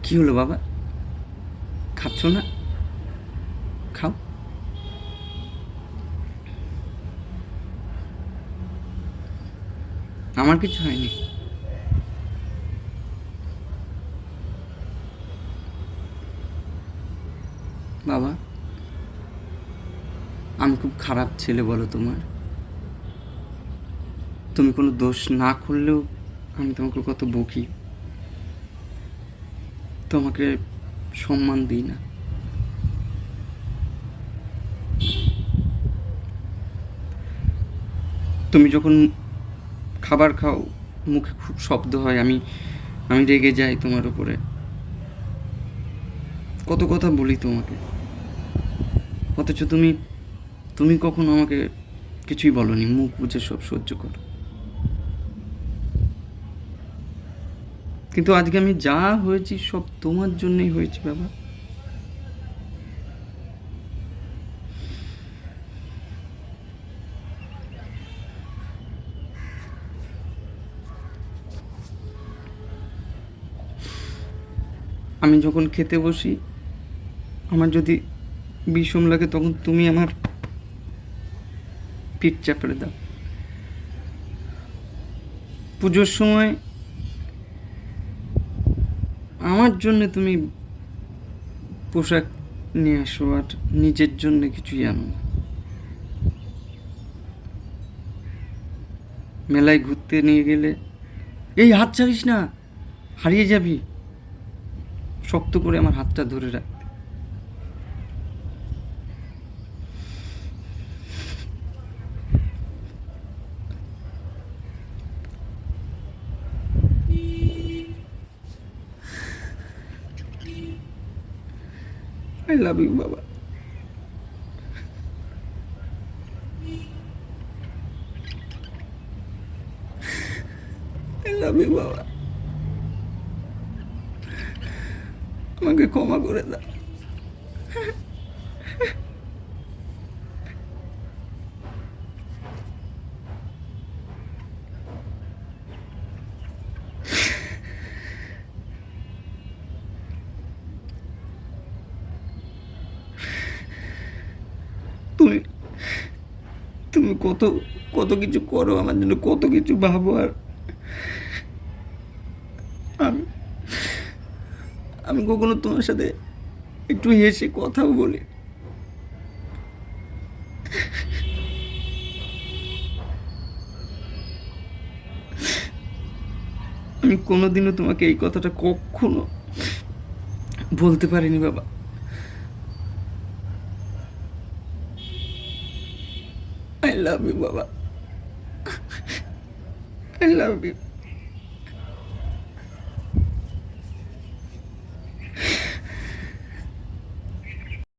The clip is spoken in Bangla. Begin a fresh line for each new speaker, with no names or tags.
কি হলো বাবা, খাচ্ছ না? খাও। আমার কিছু হয়নি। বাবা, আমি খুব খারাপ ছেলে বলো তোমার? তুমি কোনো দোষ না করলেও আমি তোমাকে কত বকি, তোমাকে সম্মান দিই না। তুমি যখন খাবার খাও, মুখে খুব শব্দ হয়, আমি আমি রেগে যাই তোমার উপরে, কত কথা বলি তোমাকে, অথচ তুমি তুমি কখনো আমাকে কিছুই বলনি, মুখ বুজে সব সহ্য করো। কিন্তু আজকে আমি যা হয়েছি সব তোমার জন্যই হয়েছি বাবা। আমি যখন খেতে বসি, আমার যদি বিষম লাগে তখন তুমি আমার পিঠ চাপড়ে দাও। পুজোর সময় আমার জন্য তুমি পোশাক নিয়ে আসো, আর নিজের জন্য কিছুই আনো না। মেলায় ঘুরতে নিয়ে গেলে এই হাত ছাড়িস না, হারিয়ে যাবি, শক্ত করে আমার হাতটা ধরে রাখতে। আই লাভ ইউ বাবা। আই লাভ ইউ বাবা। আমাকে ক্ষমা করে দাও। তুমি তুমি কত কত কিছু করো আমার জন্য, কত কিছু ভাবো, আর আমি আমি কখনো তোমার সাথে একটু হেসে কথাও বলি? আমি কোনোদিনও তোমাকে এই কথাটা কখনো বলতে পারিনি বাবা। আই লাভ ইউ বাবা। I love you.